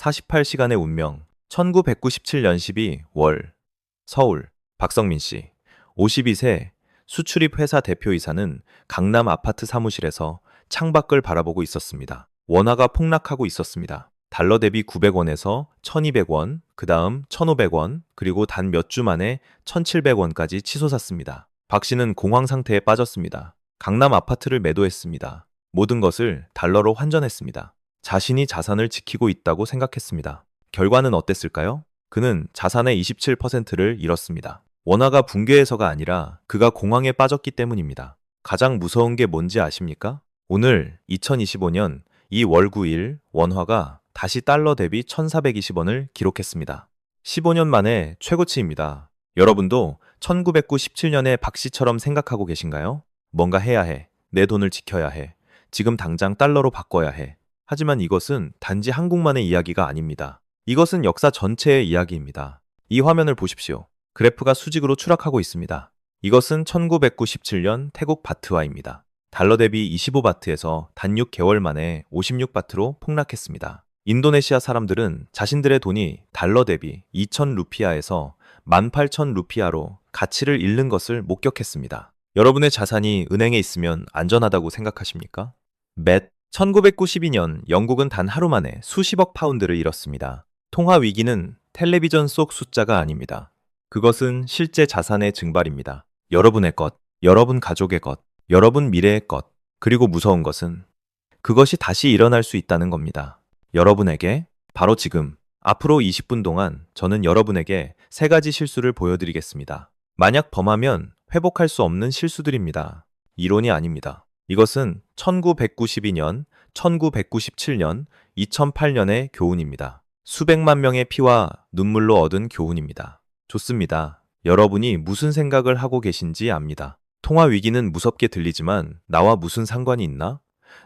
48시간의 운명. 1997년 12월 서울 박성민 씨 52세 수출입 회사 대표이사는 강남 아파트 사무실에서 창밖을 바라보고 있었습니다. 원화가 폭락하고 있었습니다. 달러 대비 900원에서 1200원, 그 다음 1500원, 그리고 단 몇 주 만에 1700원까지 치솟았습니다. 박 씨는 공황 상태에 빠졌습니다. 강남 아파트를 매도했습니다. 모든 것을 달러로 환전했습니다. 자신이 자산을 지키고 있다고 생각했습니다. 결과는 어땠을까요? 그는 자산의 27%를 잃었습니다. 원화가 붕괴해서가 아니라 그가 공황에 빠졌기 때문입니다. 가장 무서운 게 뭔지 아십니까? 오늘 2025년 2월 9일 원화가 다시 달러 대비 1420원을 기록했습니다. 15년 만에 최고치입니다. 여러분도 1997년의 박 씨처럼 생각하고 계신가요? 뭔가 해야 해. 내 돈을 지켜야 해. 지금 당장 달러로 바꿔야 해. 하지만 이것은 단지 한국만의 이야기가 아닙니다. 이것은 역사 전체의 이야기입니다. 이 화면을 보십시오. 그래프가 수직으로 추락하고 있습니다. 이것은 1997년 태국 바트화입니다. 달러 대비 25바트에서 단 6개월 만에 56바트로 폭락했습니다. 인도네시아 사람들은 자신들의 돈이 달러 대비 2,000 루피아에서 18,000 루피아로 가치를 잃는 것을 목격했습니다. 여러분의 자산이 은행에 있으면 안전하다고 생각하십니까? 맷 1992년 영국은 단 하루 만에 수십억 파운드를 잃었습니다. 통화 위기는 텔레비전 속 숫자가 아닙니다. 그것은 실제 자산의 증발입니다. 여러분의 것, 여러분 가족의 것, 여러분 미래의 것, 그리고 무서운 것은 그것이 다시 일어날 수 있다는 겁니다. 여러분에게 바로 지금 앞으로 20분 동안 저는 여러분에게 3가지 실수를 보여드리겠습니다. 만약 범하면 회복할 수 없는 실수들입니다. 이론이 아닙니다. 이것은 1992년, 1997년, 2008년의 교훈입니다. 수백만 명의 피와 눈물로 얻은 교훈입니다. 좋습니다. 여러분이 무슨 생각을 하고 계신지 압니다. 통화 위기는 무섭게 들리지만 나와 무슨 상관이 있나?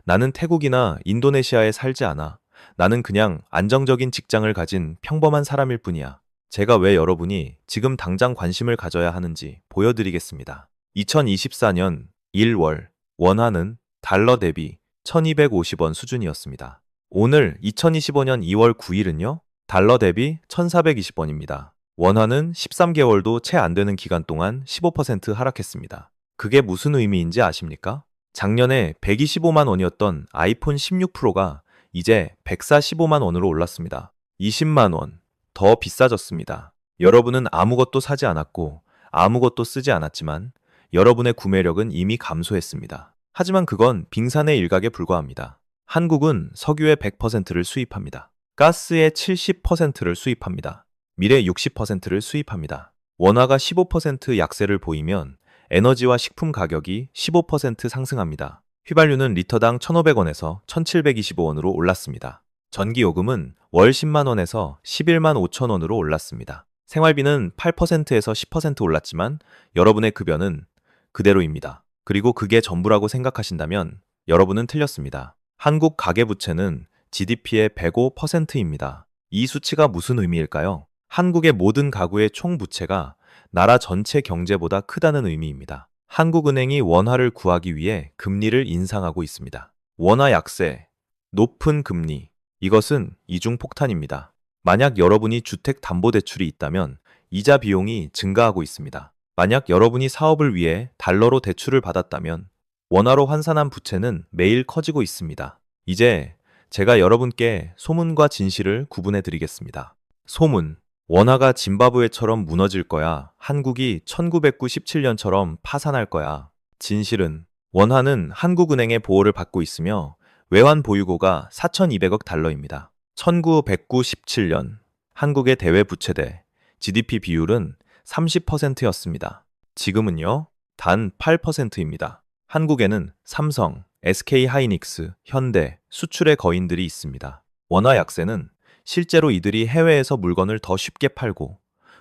나는 태국이나 인도네시아에 살지 않아. 나는 그냥 안정적인 직장을 가진 평범한 사람일 뿐이야. 제가 왜 여러분이 지금 당장 관심을 가져야 하는지 보여드리겠습니다. 2024년 1월 원화는 달러 대비 1250원 수준이었습니다. 오늘 2025년 2월 9일은요, 달러 대비 1420원입니다. 원화는 13개월도 채 안 되는 기간 동안 15% 하락했습니다. 그게 무슨 의미인지 아십니까? 작년에 125만 원이었던 아이폰 16 프로가 이제 145만 원으로 올랐습니다. 20만 원 더 비싸졌습니다. 여러분은 아무것도 사지 않았고 아무것도 쓰지 않았지만 여러분의 구매력은 이미 감소했습니다. 하지만 그건 빙산의 일각에 불과합니다. 한국은 석유의 100%를 수입합니다. 가스의 70%를 수입합니다. 밀의 60%를 수입합니다. 원화가 15% 약세를 보이면 에너지와 식품 가격이 15% 상승합니다. 휘발유는 리터당 1,500원에서 1,725원으로 올랐습니다. 전기요금은 월 10만 원에서 11만 5천 원으로 올랐습니다. 생활비는 8%에서 10% 올랐지만 여러분의 급여는 그대로입니다. 그리고 그게 전부라고 생각하신다면 여러분은 틀렸습니다. 한국 가계부채는 GDP의 105%입니다. 이 수치가 무슨 의미일까요? 한국의 모든 가구의 총 부채가 나라 전체 경제보다 크다는 의미입니다. 한국은행이 원화를 구하기 위해 금리를 인상하고 있습니다. 원화 약세, 높은 금리, 이것은 이중폭탄입니다. 만약 여러분이 주택담보대출이 있다면 이자 비용이 증가하고 있습니다. 만약 여러분이 사업을 위해 달러로 대출을 받았다면 원화로 환산한 부채는 매일 커지고 있습니다. 이제 제가 여러분께 소문과 진실을 구분해 드리겠습니다. 소문, 원화가 짐바브웨처럼 무너질 거야. 한국이 1997년처럼 파산할 거야. 진실은 원화는 한국은행의 보호를 받고 있으며 외환 보유고가 4,200억 달러입니다. 1997년 한국의 대외 부채대 GDP 비율은 30%였습니다. 지금은요, 단 8%입니다. 한국에는 삼성, SK하이닉스, 현대, 수출의 거인들이 있습니다. 원화 약세는 실제로 이들이 해외에서 물건을 더 쉽게 팔고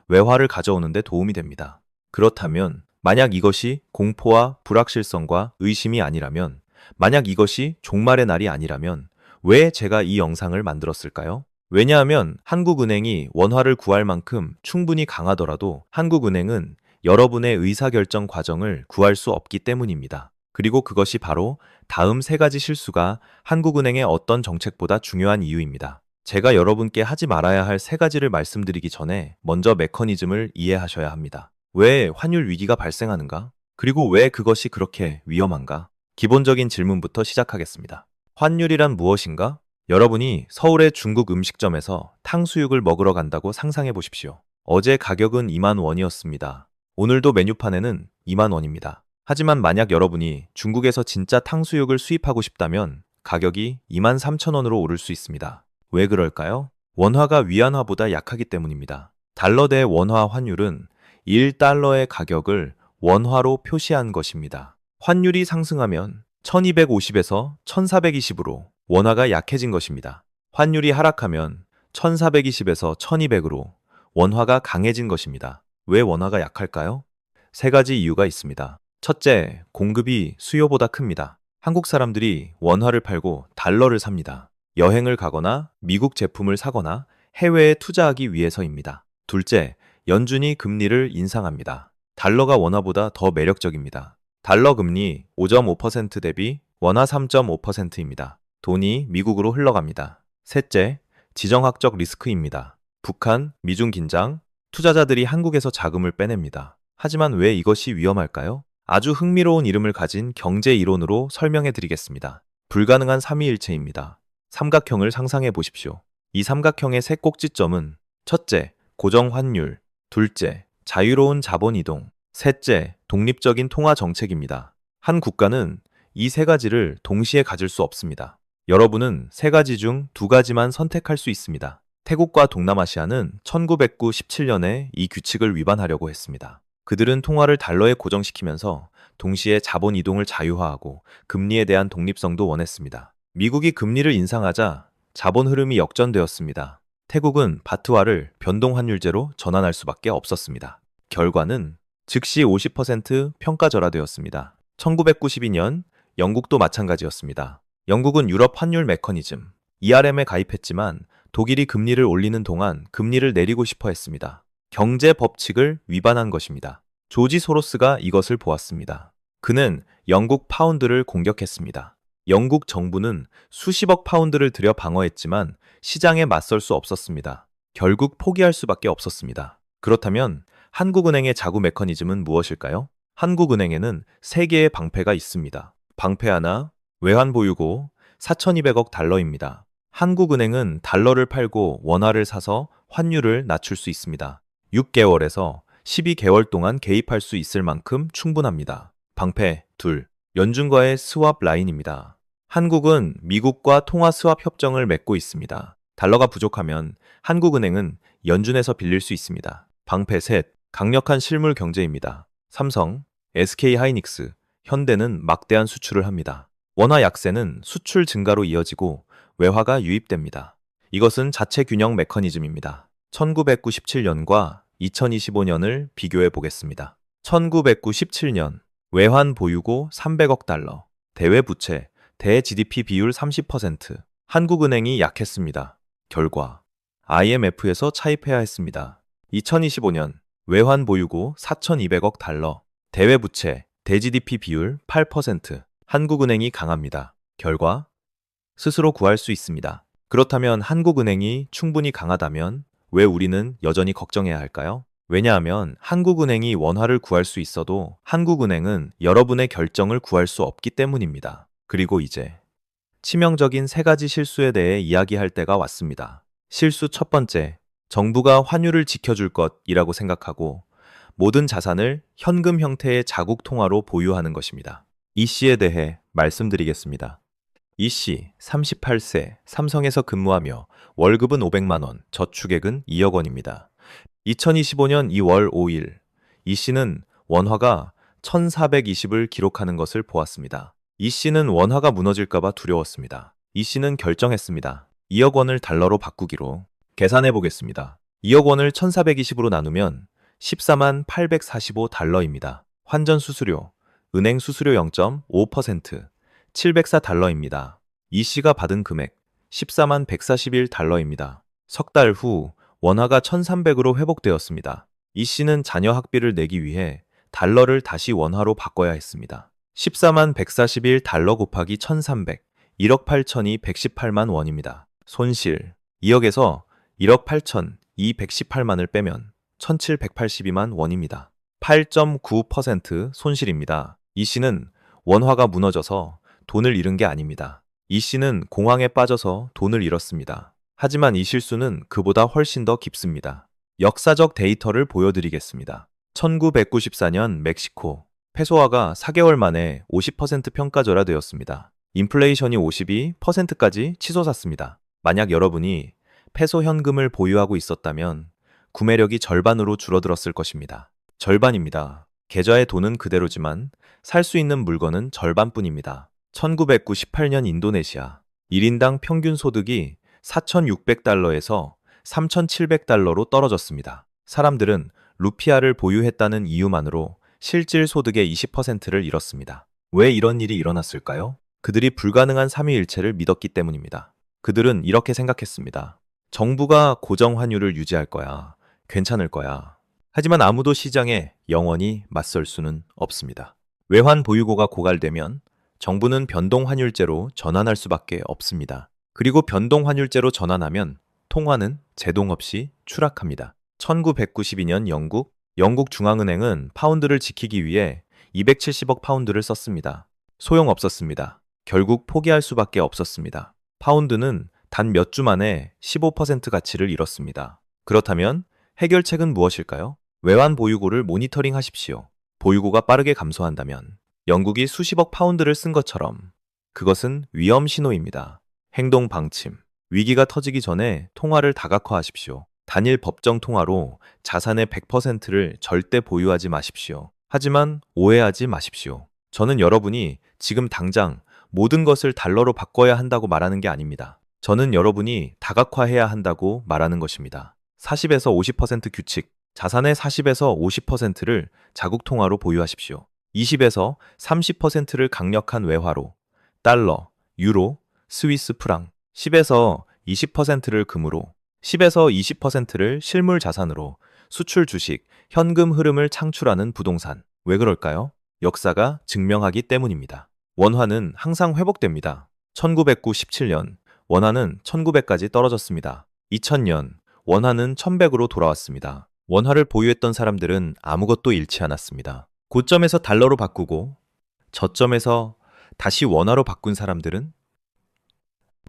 외화를 가져오는 데 도움이 됩니다. 그렇다면 만약 이것이 공포와 불확실성과 의심이 아니라면, 만약 이것이 종말의 날이 아니라면 왜 제가 이 영상을 만들었을까요? 왜냐하면 한국은행이 원화를 구할 만큼 충분히 강하더라도 한국은행은 여러분의 의사결정 과정을 구할 수 없기 때문입니다. 그리고 그것이 바로 다음 3가지 실수가 한국은행의 어떤 정책보다 중요한 이유입니다. 제가 여러분께 하지 말아야 할 세 가지를 말씀드리기 전에 먼저 메커니즘을 이해하셔야 합니다. 왜 환율 위기가 발생하는가? 그리고 왜 그것이 그렇게 위험한가? 기본적인 질문부터 시작하겠습니다. 환율이란 무엇인가? 여러분이 서울의 중국 음식점에서 탕수육을 먹으러 간다고 상상해 보십시오. 어제 가격은 2만 원이었습니다. 오늘도 메뉴판에는 2만 원입니다. 하지만 만약 여러분이 중국에서 진짜 탕수육을 수입하고 싶다면 가격이 2만 3천 원으로 오를 수 있습니다. 왜 그럴까요? 원화가 위안화보다 약하기 때문입니다. 달러 대 원화 환율은 1달러의 가격을 원화로 표시한 것입니다. 환율이 상승하면 1250에서 1420으로 원화가 약해진 것입니다. 환율이 하락하면 1420에서 1200으로 원화가 강해진 것입니다. 왜 원화가 약할까요? 세 가지 이유가 있습니다. 첫째, 공급이 수요보다 큽니다. 한국 사람들이 원화를 팔고 달러를 삽니다. 여행을 가거나 미국 제품을 사거나 해외에 투자하기 위해서입니다. 둘째, 연준이 금리를 인상합니다. 달러가 원화보다 더 매력적입니다. 달러 금리 5.5% 대비 원화 3.5%입니다. 돈이 미국으로 흘러갑니다. 셋째, 지정학적 리스크입니다. 북한, 미중 긴장, 투자자들이 한국에서 자금을 빼냅니다. 하지만 왜 이것이 위험할까요? 아주 흥미로운 이름을 가진 경제 이론으로 설명해 드리겠습니다. 불가능한 삼위일체입니다. 삼각형을 상상해 보십시오. 이 삼각형의 세 꼭지점은 첫째, 고정 환율, 둘째, 자유로운 자본 이동, 셋째, 독립적인 통화 정책입니다. 한 국가는 이 세 가지를 동시에 가질 수 없습니다. 여러분은 세 가지 중 두 가지만 선택할 수 있습니다. 태국과 동남아시아는 1997년에 이 규칙을 위반하려고 했습니다. 그들은 통화를 달러에 고정시키면서 동시에 자본 이동을 자유화하고 금리에 대한 독립성도 원했습니다. 미국이 금리를 인상하자 자본 흐름이 역전되었습니다. 태국은 바트화를 변동환율제로 전환할 수밖에 없었습니다. 결과는 즉시 50% 평가절하되었습니다. 1992년 영국도 마찬가지였습니다. 영국은 유럽 환율 메커니즘 ERM에 가입했지만 독일이 금리를 올리는 동안 금리를 내리고 싶어 했습니다. 경제 법칙을 위반한 것입니다. 조지 소로스가 이것을 보았습니다. 그는 영국 파운드를 공격했습니다. 영국 정부는 수십억 파운드를 들여 방어했지만 시장에 맞설 수 없었습니다. 결국 포기할 수밖에 없었습니다. 그렇다면 한국은행의 자구 메커니즘은 무엇일까요? 한국은행에는 3개의 방패가 있습니다. 방패 하나, 외환 보유고 4,200억 달러입니다. 한국은행은 달러를 팔고 원화를 사서 환율을 낮출 수 있습니다. 6개월에서 12개월 동안 개입할 수 있을 만큼 충분합니다. 방패 둘, 연준과의 스왑 라인입니다. 한국은 미국과 통화 스왑 협정을 맺고 있습니다. 달러가 부족하면 한국은행은 연준에서 빌릴 수 있습니다. 방패 셋, 강력한 실물 경제입니다. 삼성, SK하이닉스, 현대는 막대한 수출을 합니다. 원화 약세는 수출 증가로 이어지고 외화가 유입됩니다. 이것은 자체 균형 메커니즘입니다. 1997년과 2025년을 비교해 보겠습니다. 1997년 외환 보유고 300억 달러, 대외 부채, 대 GDP 비율 30%, 한국은행이 약했습니다. 결과 IMF에서 차입해야 했습니다. 2025년 외환 보유고 4,200억 달러, 대외 부채, 대 GDP 비율 8%, 한국은행이 강합니다. 결과 스스로 구할 수 있습니다. 그렇다면 한국은행이 충분히 강하다면 왜 우리는 여전히 걱정해야 할까요? 왜냐하면 한국은행이 원화를 구할 수 있어도 한국은행은 여러분의 결정을 구할 수 없기 때문입니다. 그리고 이제 치명적인 3가지 실수에 대해 이야기할 때가 왔습니다. 실수 첫 번째, 정부가 환율을 지켜줄 것이라고 생각하고 모든 자산을 현금 형태의 자국 통화로 보유하는 것입니다. 이 씨에 대해 말씀드리겠습니다. 이 씨, 38세, 삼성에서 근무하며 월급은 500만 원, 저축액은 2억 원입니다. 2025년 2월 5일, 이 씨는 원화가 1420을 기록하는 것을 보았습니다. 이 씨는 원화가 무너질까봐 두려웠습니다. 이 씨는 결정했습니다. 2억 원을 달러로 바꾸기로. 계산해 보겠습니다. 2억 원을 1420으로 나누면 14만 845 달러입니다. 환전 수수료, 은행 수수료 0.5%, 704 달러입니다. 이 씨가 받은 금액 14만 141 달러입니다. 석 달 후 원화가 1300으로 회복되었습니다. 이 씨는 자녀 학비를 내기 위해 달러를 다시 원화로 바꿔야 했습니다. 14만 141 달러 곱하기 1300, 1억 8천이 118만 원입니다. 손실, 2억에서 1억 8,218만을 빼면 1,782만 원입니다. 8.9% 손실입니다. 이 씨는 원화가 무너져서 돈을 잃은 게 아닙니다. 이 씨는 공황에 빠져서 돈을 잃었습니다. 하지만 이 실수는 그보다 훨씬 더 깊습니다. 역사적 데이터를 보여드리겠습니다. 1994년 멕시코 페소화가 4개월 만에 50% 평가절하되었습니다. 인플레이션이 52%까지 치솟았습니다. 만약 여러분이 페소 현금을 보유하고 있었다면 구매력이 절반으로 줄어들었을 것입니다. 절반입니다. 계좌의 돈은 그대로지만 살 수 있는 물건은 절반뿐입니다. 1998년 인도네시아 1인당 평균 소득이 4,600달러에서 3,700달러로 떨어졌습니다. 사람들은 루피아를 보유했다는 이유만으로 실질 소득의 20%를 잃었습니다. 왜 이런 일이 일어났을까요? 그들이 불가능한 삼위일체를 믿었기 때문입니다. 그들은 이렇게 생각했습니다. 정부가 고정 환율을 유지할 거야. 괜찮을 거야. 하지만 아무도 시장에 영원히 맞설 수는 없습니다. 외환 보유고가 고갈되면 정부는 변동 환율제로 전환할 수밖에 없습니다. 그리고 변동 환율제로 전환하면 통화는 제동 없이 추락합니다. 1992년 영국 중앙은행은 파운드를 지키기 위해 270억 파운드를 썼습니다. 소용없었습니다. 결국 포기할 수밖에 없었습니다. 파운드는 단 몇 주 만에 15% 가치를 잃었습니다. 그렇다면 해결책은 무엇일까요? 외환 보유고를 모니터링 하십시오. 보유고가 빠르게 감소한다면 영국이 수십억 파운드를 쓴 것처럼 그것은 위험 신호입니다. 행동 방침. 위기가 터지기 전에 통화를 다각화하십시오. 단일 법정 통화로 자산의 100%를 절대 보유하지 마십시오. 하지만 오해하지 마십시오. 저는 여러분이 지금 당장 모든 것을 달러로 바꿔야 한다고 말하는 게 아닙니다. 저는 여러분이 다각화해야 한다고 말하는 것입니다. 40에서 50% 규칙, 자산의 40에서 50%를 자국 통화로 보유하십시오. 20에서 30%를 강력한 외화로, 달러, 유로, 스위스 프랑, 10에서 20%를 금으로, 10에서 20%를 실물 자산으로, 수출 주식, 현금 흐름을 창출하는 부동산. 왜 그럴까요? 역사가 증명하기 때문입니다. 원화는 항상 회복됩니다. 1997년 원화는 1900까지 떨어졌습니다. 2000년 원화는 1100으로 돌아왔습니다. 원화를 보유했던 사람들은 아무것도 잃지 않았습니다. 고점에서 달러로 바꾸고 저점에서 다시 원화로 바꾼 사람들은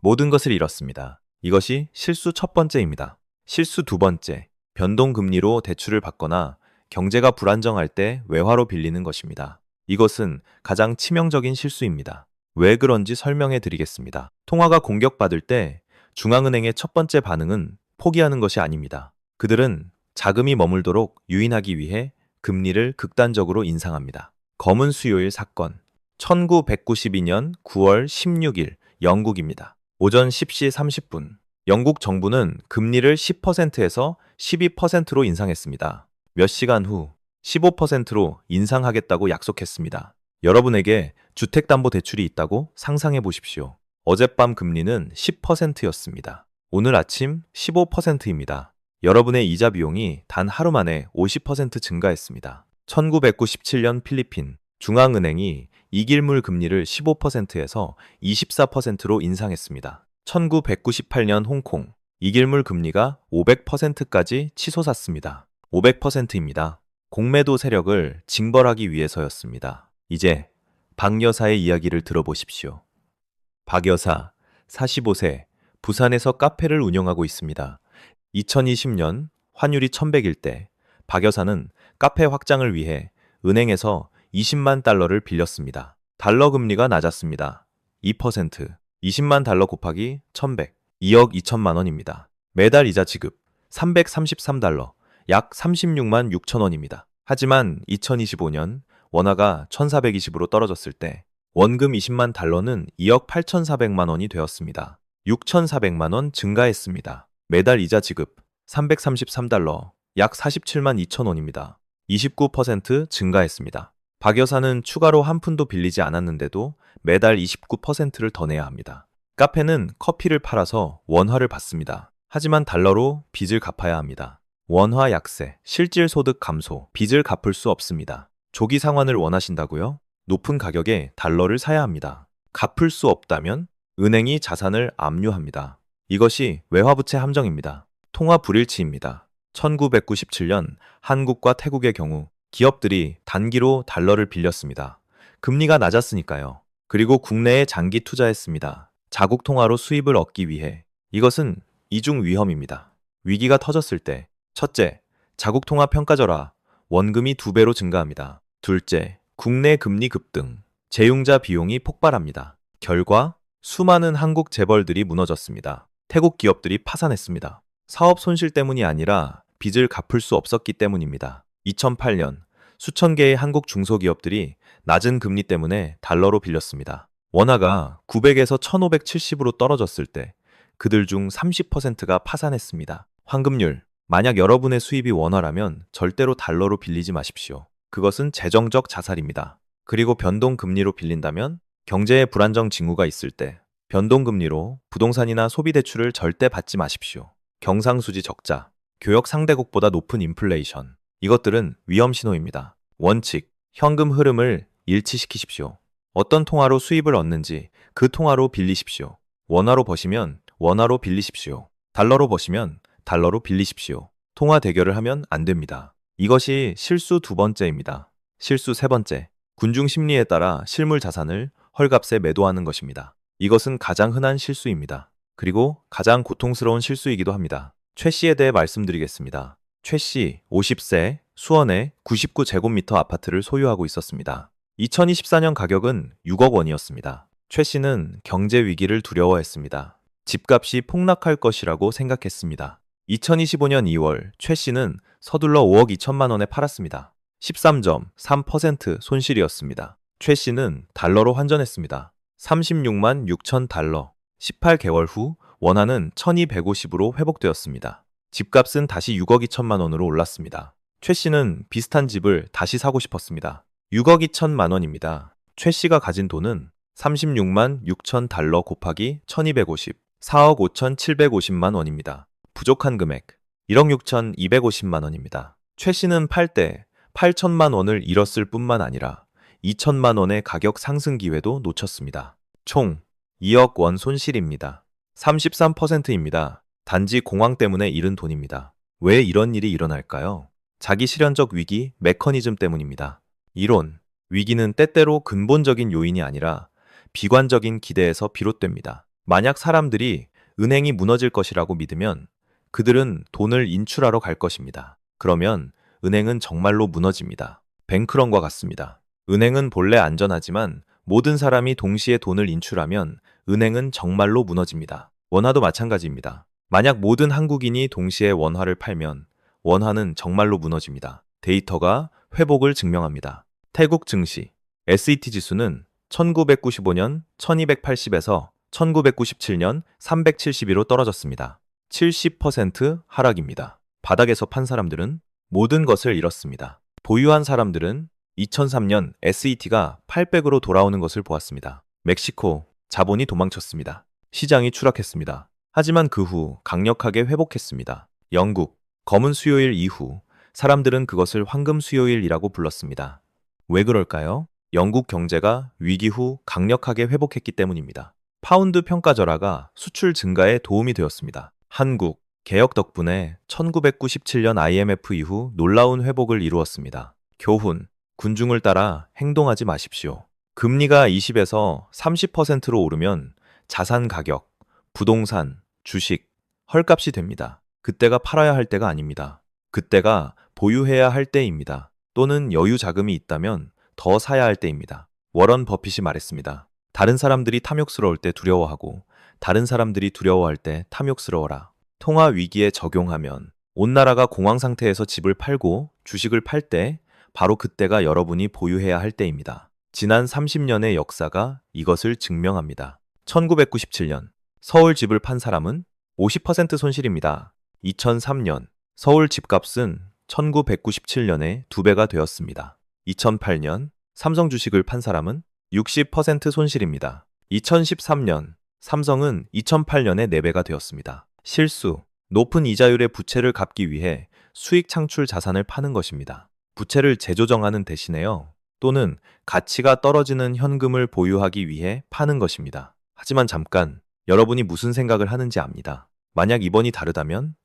모든 것을 잃었습니다. 이것이 실수 첫 번째입니다. 실수 두 번째, 변동금리로 대출을 받거나 경제가 불안정할 때 외화로 빌리는 것입니다. 이것은 가장 치명적인 실수입니다. 왜 그런지 설명해 드리겠습니다. 통화가 공격받을 때 중앙은행의 첫 번째 반응은 포기하는 것이 아닙니다. 그들은 자금이 머물도록 유인하기 위해 금리를 극단적으로 인상합니다. 검은 수요일 사건 1992년 9월 16일 영국입니다. 오전 10시 30분 영국 정부는 금리를 10%에서 12%로 인상했습니다. 몇 시간 후 15%로 인상하겠다고 약속했습니다. 여러분에게 주택담보대출이 있다고 상상해 보십시오. 어젯밤 금리는 10%였습니다. 오늘 아침 15%입니다. 여러분의 이자 비용이 단 하루 만에 50% 증가했습니다. 1997년 필리핀 중앙은행이 이길물 금리를 15%에서 24%로 인상했습니다. 1998년 홍콩 이길물 금리가 500%까지 치솟았습니다. 500%입니다. 공매도 세력을 징벌하기 위해서였습니다. 이제 박 여사의 이야기를 들어보십시오. 박 여사, 45세, 부산에서 카페를 운영하고 있습니다. 2020년 환율이 1100일 때 박 여사는 카페 확장을 위해 은행에서 20만 달러를 빌렸습니다. 달러 금리가 낮았습니다. 2%, 20만 달러 곱하기 1100, 2억 2천만 원입니다. 매달 이자 지급 333달러, 약 36만 6천 원입니다. 하지만 2025년 원화가 1420으로 떨어졌을 때 원금 20만 달러는 2억 8,400만 원이 되었습니다. 6,400만 원 증가했습니다. 매달 이자 지급 333달러, 약 47만 2천 원입니다. 29% 증가했습니다. 박 여사는 추가로 한 푼도 빌리지 않았는데도 매달 29%를 더 내야 합니다. 카페는 커피를 팔아서 원화를 받습니다. 하지만 달러로 빚을 갚아야 합니다. 원화 약세, 실질 소득 감소, 빚을 갚을 수 없습니다. 조기 상환을 원하신다고요? 높은 가격에 달러를 사야 합니다. 갚을 수 없다면 은행이 자산을 압류합니다. 이것이 외화부채 함정입니다. 통화 불일치입니다. 1997년 한국과 태국의 경우 기업들이 단기로 달러를 빌렸습니다. 금리가 낮았으니까요. 그리고 국내에 장기 투자했습니다. 자국 통화로 수입을 얻기 위해. 이것은 이중 위험입니다. 위기가 터졌을 때 첫째, 자국 통화 평가절하, 원금이 2배로 증가합니다. 둘째, 국내 금리 급등, 재융자 비용이 폭발합니다. 결과 수많은 한국 재벌들이 무너졌습니다. 태국 기업들이 파산했습니다. 사업 손실 때문이 아니라 빚을 갚을 수 없었기 때문입니다. 2008년 수천 개의 한국 중소기업들이 낮은 금리 때문에 달러로 빌렸습니다. 원화가 900에서 1570으로 떨어졌을 때 그들 중 30%가 파산했습니다. 환급률. 만약 여러분의 수입이 원화라면 절대로 달러로 빌리지 마십시오. 그것은 재정적 자살입니다. 그리고 변동금리로 빌린다면 경제에 불안정 징후가 있을 때 변동금리로 부동산이나 소비대출을 절대 받지 마십시오. 경상수지 적자, 교역 상대국보다 높은 인플레이션. 이것들은 위험 신호입니다. 원칙, 현금 흐름을 일치시키십시오. 어떤 통화로 수입을 얻는지 그 통화로 빌리십시오. 원화로 버시면 원화로 빌리십시오. 달러로 버시면 달러로 빌리십시오. 통화 대결을 하면 안 됩니다. 이것이 실수 두 번째입니다. 실수 세 번째, 군중 심리에 따라 실물 자산을 헐값에 매도하는 것입니다. 이것은 가장 흔한 실수입니다. 그리고 가장 고통스러운 실수이기도 합니다. 최 씨에 대해 말씀드리겠습니다. 최 씨, 50세, 수원에 99제곱미터 아파트를 소유하고 있었습니다. 2024년 가격은 6억 원이었습니다. 최 씨는 경제 위기를 두려워했습니다. 집값이 폭락할 것이라고 생각했습니다. 2025년 2월 최 씨는 서둘러 5억 2천만 원에 팔았습니다. 13.3% 손실이었습니다. 최 씨는 달러로 환전했습니다. 36만 6천 달러. 18개월 후 원화는 1250으로 회복되었습니다. 집값은 다시 6억 2천만 원으로 올랐습니다. 최 씨는 비슷한 집을 다시 사고 싶었습니다. 6억 2천만 원입니다. 최 씨가 가진 돈은 36만 6천 달러 곱하기 1250, 4억 5천 750만 원입니다. 부족한 금액 1억 6천 250만 원입니다. 최 씨는 팔 때 8천만 원을 잃었을 뿐만 아니라 2천만 원의 가격 상승 기회도 놓쳤습니다. 총 2억 원 손실입니다. 33%입니다. 단지 공황 때문에 잃은 돈입니다. 왜 이런 일이 일어날까요? 자기 실현적 위기 메커니즘 때문입니다. 이론, 위기는 때때로 근본적인 요인이 아니라 비관적인 기대에서 비롯됩니다. 만약 사람들이 은행이 무너질 것이라고 믿으면 그들은 돈을 인출하러 갈 것입니다. 그러면 은행은 정말로 무너집니다. 뱅크런과 같습니다. 은행은 본래 안전하지만 모든 사람이 동시에 돈을 인출하면 은행은 정말로 무너집니다. 원화도 마찬가지입니다. 만약 모든 한국인이 동시에 원화를 팔면 원화는 정말로 무너집니다. 데이터가 회복을 증명합니다. 태국 증시 SET 지수는 1995년 1280에서 1997년 372로 떨어졌습니다. 70% 하락입니다. 바닥에서 판 사람들은 모든 것을 잃었습니다. 보유한 사람들은 2003년 SET가 800으로 돌아오는 것을 보았습니다. 멕시코 자본이 도망쳤습니다. 시장이 추락했습니다. 하지만 그 후 강력하게 회복했습니다. 영국 검은 수요일 이후 사람들은 그것을 황금 수요일이라고 불렀습니다. 왜 그럴까요? 영국 경제가 위기 후 강력하게 회복했기 때문입니다. 파운드 평가절하가 수출 증가에 도움이 되었습니다. 한국 개혁 덕분에 1997년 IMF 이후 놀라운 회복을 이루었습니다. 교훈, 군중을 따라 행동하지 마십시오. 금리가 20에서 30%로 오르면 자산 가격, 부동산, 주식, 헐값이 됩니다. 그때가 팔아야 할 때가 아닙니다. 그때가 보유해야 할 때입니다. 또는 여유 자금이 있다면 더 사야 할 때입니다. 워런 버핏이 말했습니다. 다른 사람들이 탐욕스러울 때 두려워하고 다른 사람들이 두려워할 때 탐욕스러워라. 통화 위기에 적용하면 온 나라가 공황 상태에서 집을 팔고 주식을 팔 때 바로 그때가 여러분이 보유해야 할 때입니다. 지난 30년의 역사가 이것을 증명합니다. 1997년 서울 집을 판 사람은 50% 손실입니다. 2003년 서울 집값은 1997년에 2배가 되었습니다. 2008년 삼성 주식을 판 사람은 60% 손실입니다. 2013년 삼성은 2008년에 4배가 되었습니다. 실수, 높은 이자율의 부채를 갚기 위해 수익 창출 자산을 파는 것입니다. 부채를 재조정하는 대신에요. 또는 가치가 떨어지는 현금을 보유하기 위해 파는 것입니다. 하지만 잠깐, 여러분이 무슨 생각을 하는지 압니다. 만약 이번이 다르다면?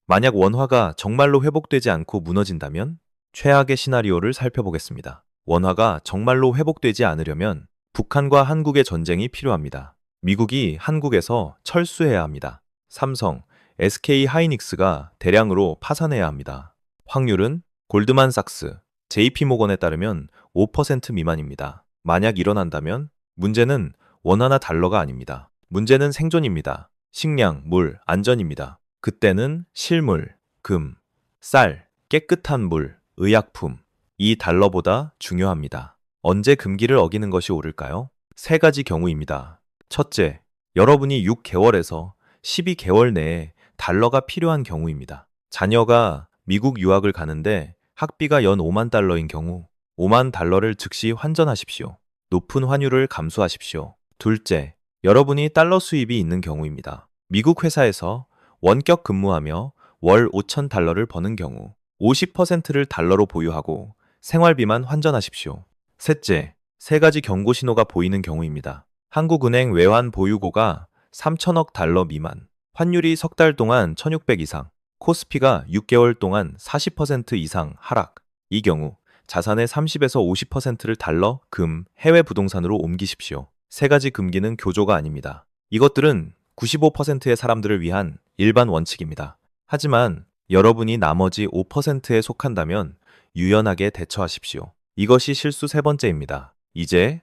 만약 원화가 정말로 회복되지 않고 무너진다면? 최악의 시나리오를 살펴보겠습니다. 원화가 정말로 회복되지 않으려면 북한과 한국의 전쟁이 필요합니다. 미국이 한국에서 철수해야 합니다. 삼성, SK 하이닉스가 대량으로 파산해야 합니다. 확률은 골드만삭스, JP모건에 따르면 5% 미만입니다. 만약 일어난다면 문제는 원화나 달러가 아닙니다. 문제는 생존입니다. 식량, 물, 안전입니다. 그때는 실물, 금, 쌀, 깨끗한 물, 의약품, 이 달러보다 중요합니다. 언제 금기를 어기는 것이 옳을까요? 세 가지 경우입니다. 첫째, 여러분이 6개월에서 12개월 내에 달러가 필요한 경우입니다. 자녀가 미국 유학을 가는데 학비가 연 5만 달러인 경우 5만 달러를 즉시 환전하십시오. 높은 환율을 감수하십시오. 둘째, 여러분이 달러 수입이 있는 경우입니다. 미국 회사에서 원격 근무하며 월 5천 달러를 버는 경우 50%를 달러로 보유하고 생활비만 환전하십시오. 셋째, 세 가지 경고 신호가 보이는 경우입니다. 한국은행 외환 보유고가 3천억 달러 미만, 환율이 석 달 동안 1600 이상, 코스피가 6개월 동안 40% 이상 하락. 이 경우 자산의 30에서 50%를 달러, 금, 해외 부동산으로 옮기십시오. 세 가지 금기는 교조가 아닙니다. 이것들은 95%의 사람들을 위한 일반 원칙입니다. 하지만 여러분이 나머지 5%에 속한다면 유연하게 대처하십시오. 이것이 실수 세 번째입니다. 이제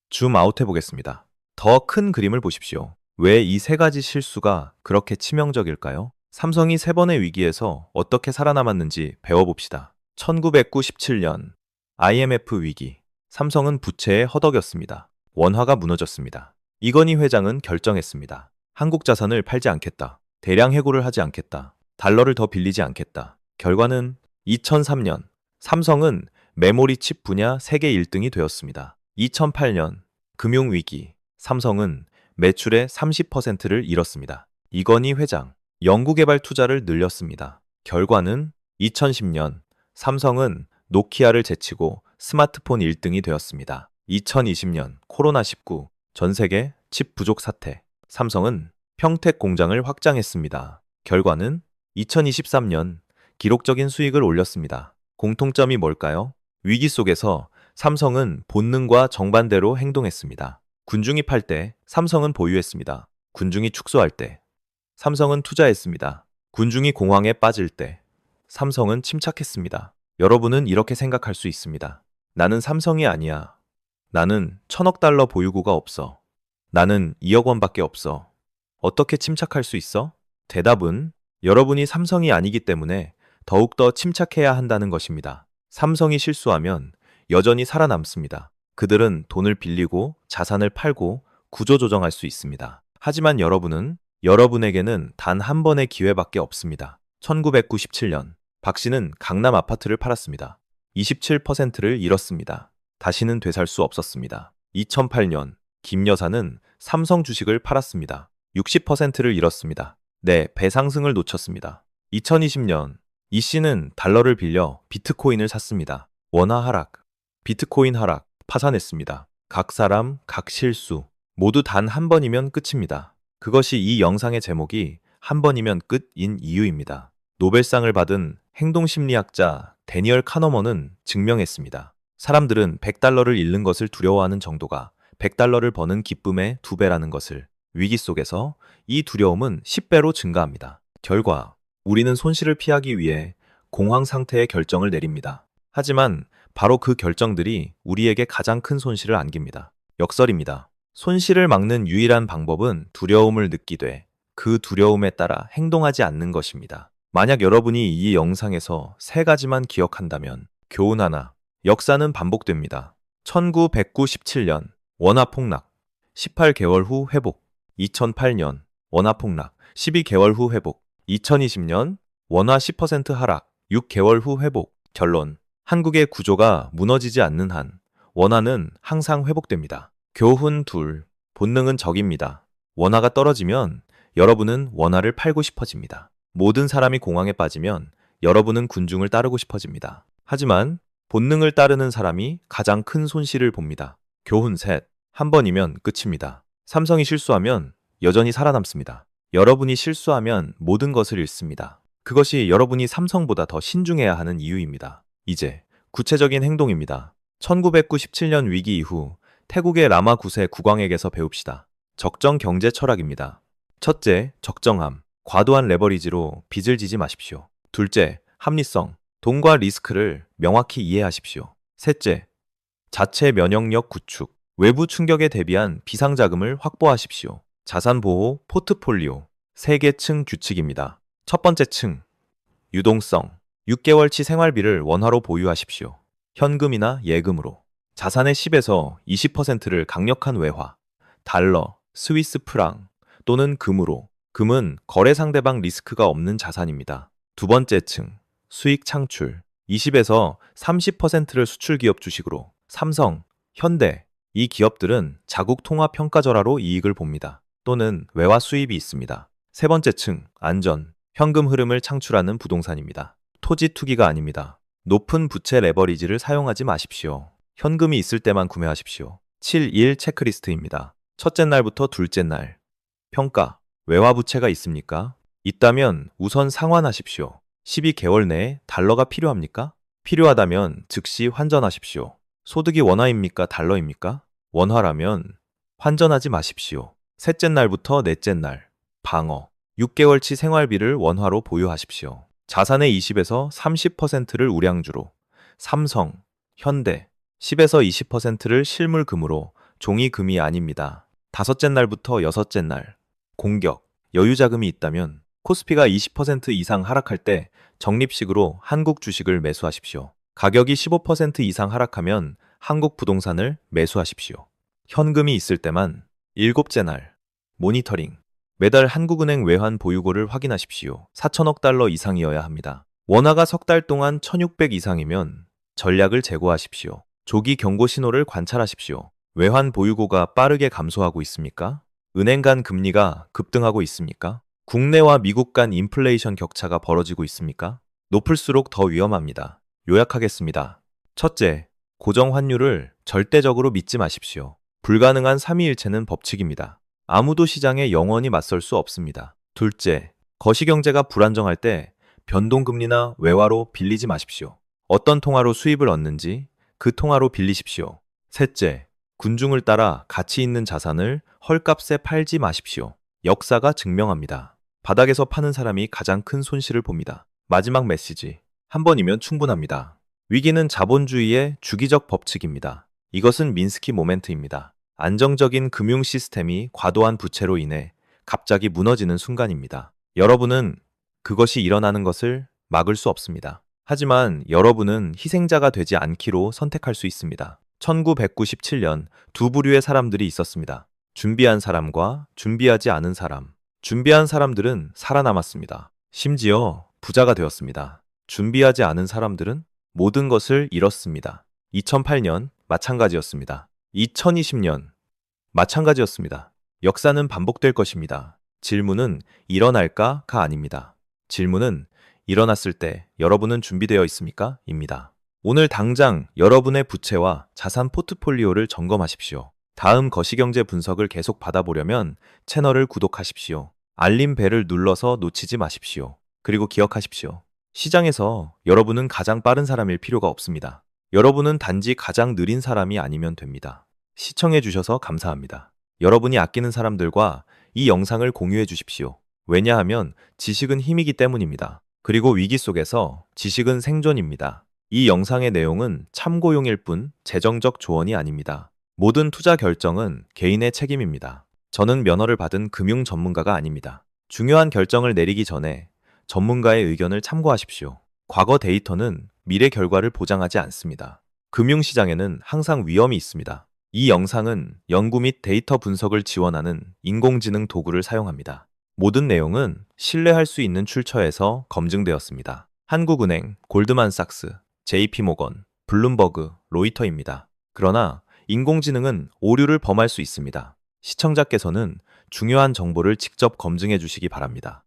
줌아웃 해보겠습니다. 더 큰 그림을 보십시오. 왜 이 세 가지 실수가 그렇게 치명적일까요? 삼성이 세 번의 위기에서 어떻게 살아남았는지 배워봅시다. 1997년 IMF 위기, 삼성은 부채에 허덕였습니다. 원화가 무너졌습니다. 이건희 회장은 결정했습니다. 한국 자산을 팔지 않겠다. 대량 해고를 하지 않겠다. 달러를 더 빌리지 않겠다. 결과는 2003년 삼성은 메모리 칩 분야 세계 1등이 되었습니다. 2008년 금융위기, 삼성은 매출의 30%를 잃었습니다. 이건희 회장, 연구개발 투자를 늘렸습니다. 결과는 2010년 삼성은 노키아를 제치고 스마트폰 1등이 되었습니다. 2020년 코로나19 전 세계 칩 부족 사태, 삼성은 평택 공장을 확장했습니다. 결과는 2023년 기록적인 수익을 올렸습니다. 공통점이 뭘까요? 위기 속에서 삼성은 본능과 정반대로 행동했습니다. 군중이 팔 때 삼성은 보유했습니다. 군중이 축소할 때 삼성은 투자했습니다. 군중이 공황에 빠질 때 삼성은 침착했습니다. 여러분은 이렇게 생각할 수 있습니다. 나는 삼성이 아니야. 나는 1,000억 달러 보유고가 없어. 나는 2억 원밖에 없어. 어떻게 침착할 수 있어? 대답은 여러분이 삼성이 아니기 때문에 더욱더 침착해야 한다는 것입니다. 삼성이 실수하면 여전히 살아남습니다. 그들은 돈을 빌리고 자산을 팔고 구조조정할 수 있습니다. 하지만 여러분에게는 단 한 번의 기회밖에 없습니다. 1997년 박 씨는 강남 아파트를 팔았습니다. 27%를 잃었습니다. 다시는 되살 수 없었습니다. 2008년 김 여사는 삼성 주식을 팔았습니다. 60%를 잃었습니다. 네, 배상승을 놓쳤습니다. 2020년 이 씨는 달러를 빌려 비트코인을 샀습니다. 원화 하락, 비트코인 하락, 파산했습니다. 각 사람, 각 실수, 모두 단 한 번이면 끝입니다. 그것이 이 영상의 제목이 한 번이면 끝인 이유입니다. 노벨상을 받은 행동심리학자 데니얼 카너먼은 증명했습니다. 사람들은 100달러를 잃는 것을 두려워하는 정도가 100달러를 버는 기쁨의 2배라는 것을. 위기 속에서 이 두려움은 10배로 증가합니다. 결과, 우리는 손실을 피하기 위해 공황 상태의 결정을 내립니다. 하지만 바로 그 결정들이 우리에게 가장 큰 손실을 안깁니다. 역설입니다. 손실을 막는 유일한 방법은 두려움을 느끼되 그 두려움에 따라 행동하지 않는 것입니다. 만약 여러분이 이 영상에서 세 가지만 기억한다면 교훈 하나, 역사는 반복됩니다. 1997년 원화 폭락, 18개월 후 회복. 2008년 원화 폭락, 12개월 후 회복. 2020년 원화 10% 하락, 6개월 후 회복. 결론, 한국의 구조가 무너지지 않는 한 원화는 항상 회복됩니다. 교훈 둘, 본능은 적입니다. 원화가 떨어지면 여러분은 원화를 팔고 싶어집니다. 모든 사람이 공황에 빠지면 여러분은 군중을 따르고 싶어집니다. 하지만 본능을 따르는 사람이 가장 큰 손실을 봅니다. 교훈 셋, 한 번이면 끝입니다. 삼성이 실수하면 여전히 살아남습니다. 여러분이 실수하면 모든 것을 잃습니다. 그것이 여러분이 삼성보다 더 신중해야 하는 이유입니다. 이제 구체적인 행동입니다. 1997년 위기 이후 태국의 라마 9세 국왕에게서 배웁시다. 적정 경제 철학입니다. 첫째, 적정함. 과도한 레버리지로 빚을 지지 마십시오. 둘째, 합리성. 돈과 리스크를 명확히 이해하십시오. 셋째, 자체 면역력 구축. 외부 충격에 대비한 비상자금을 확보하십시오. 자산 보호 포트폴리오. 세 개 층 규칙입니다. 첫 번째 층, 유동성. 6개월치 생활비를 원화로 보유하십시오. 현금이나 예금으로. 자산의 10에서 20%를 강력한 외화, 달러, 스위스 프랑 또는 금으로. 금은 거래 상대방 리스크가 없는 자산입니다. 두 번째 층, 수익 창출. 20에서 30%를 수출 기업 주식으로. 삼성, 현대. 이 기업들은 자국 통화 평가절하로 이익을 봅니다. 또는 외화 수입이 있습니다. 세 번째 층, 안전. 현금 흐름을 창출하는 부동산입니다. 토지 투기가 아닙니다. 높은 부채 레버리지를 사용하지 마십시오. 현금이 있을 때만 구매하십시오. 7.1 체크리스트입니다. 첫째 날부터 둘째 날. 평가. 외화 부채가 있습니까? 있다면 우선 상환하십시오. 12개월 내에 달러가 필요합니까? 필요하다면 즉시 환전하십시오. 소득이 원화입니까? 달러입니까? 원화라면 환전하지 마십시오. 셋째 날부터 넷째 날. 방어. 6개월치 생활비를 원화로 보유하십시오. 자산의 20에서 30%를 우량주로. 삼성, 현대. 10에서 20%를 실물금으로. 종이금이 아닙니다. 다섯째 날부터 여섯째 날. 공격. 여유자금이 있다면 코스피가 20% 이상 하락할 때 적립식으로 한국 주식을 매수하십시오. 가격이 15% 이상 하락하면 한국 부동산을 매수하십시오. 현금이 있을 때만. 일곱째 날. 모니터링. 매달 한국은행 외환 보유고를 확인하십시오. 4천억 달러 이상이어야 합니다. 원화가 석 달 동안 1600 이상이면 전략을 재고하십시오. 조기 경고 신호를 관찰하십시오. 외환 보유고가 빠르게 감소하고 있습니까? 은행 간 금리가 급등하고 있습니까? 국내와 미국 간 인플레이션 격차가 벌어지고 있습니까? 높을수록 더 위험합니다. 요약하겠습니다. 첫째, 고정 환율을 절대적으로 믿지 마십시오. 불가능한 삼위일체는 법칙입니다. 아무도 시장에 영원히 맞설 수 없습니다. 둘째, 거시경제가 불안정할 때 변동금리나 외화로 빌리지 마십시오. 어떤 통화로 수입을 얻는지 그 통화로 빌리십시오. 셋째, 군중을 따라 가치 있는 자산을 헐값에 팔지 마십시오. 역사가 증명합니다. 바닥에서 파는 사람이 가장 큰 손실을 봅니다. 마지막 메시지. 한 번이면 충분합니다. 위기는 자본주의의 주기적 법칙입니다. 이것은 민스키 모멘트입니다. 안정적인 금융 시스템이 과도한 부채로 인해 갑자기 무너지는 순간입니다. 여러분은 그것이 일어나는 것을 막을 수 없습니다. 하지만 여러분은 희생자가 되지 않기로 선택할 수 있습니다. 1997년 두 부류의 사람들이 있었습니다. 준비한 사람과 준비하지 않은 사람. 준비한 사람들은 살아남았습니다. 심지어 부자가 되었습니다. 준비하지 않은 사람들은 모든 것을 잃었습니다. 2008년 마찬가지였습니다. 2020년 마찬가지였습니다. 역사는 반복될 것입니다. 질문은 일어날까가 아닙니다. 질문은 일어났을 때 여러분은 준비되어 있습니까? 입니다. 오늘 당장 여러분의 부채와 자산 포트폴리오를 점검하십시오. 다음 거시경제 분석을 계속 받아보려면 채널을 구독하십시오. 알림 벨을 눌러서 놓치지 마십시오. 그리고 기억하십시오. 시장에서 여러분은 가장 빠른 사람일 필요가 없습니다. 여러분은 단지 가장 느린 사람이 아니면 됩니다. 시청해 주셔서 감사합니다. 여러분이 아끼는 사람들과 이 영상을 공유해 주십시오. 왜냐하면 지식은 힘이기 때문입니다. 그리고 위기 속에서 지식은 생존입니다. 이 영상의 내용은 참고용일 뿐 재정적 조언이 아닙니다. 모든 투자 결정은 개인의 책임입니다. 저는 면허를 받은 금융 전문가가 아닙니다. 중요한 결정을 내리기 전에 전문가의 의견을 참고하십시오. 과거 데이터는 미래 결과를 보장하지 않습니다. 금융시장에는 항상 위험이 있습니다. 이 영상은 연구 및 데이터 분석을 지원하는 인공지능 도구를 사용합니다. 모든 내용은 신뢰할 수 있는 출처에서 검증되었습니다. 한국은행, 골드만삭스, JP모건, 블룸버그, 로이터입니다. 그러나 인공지능은 오류를 범할 수 있습니다. 시청자께서는 중요한 정보를 직접 검증해 주시기 바랍니다.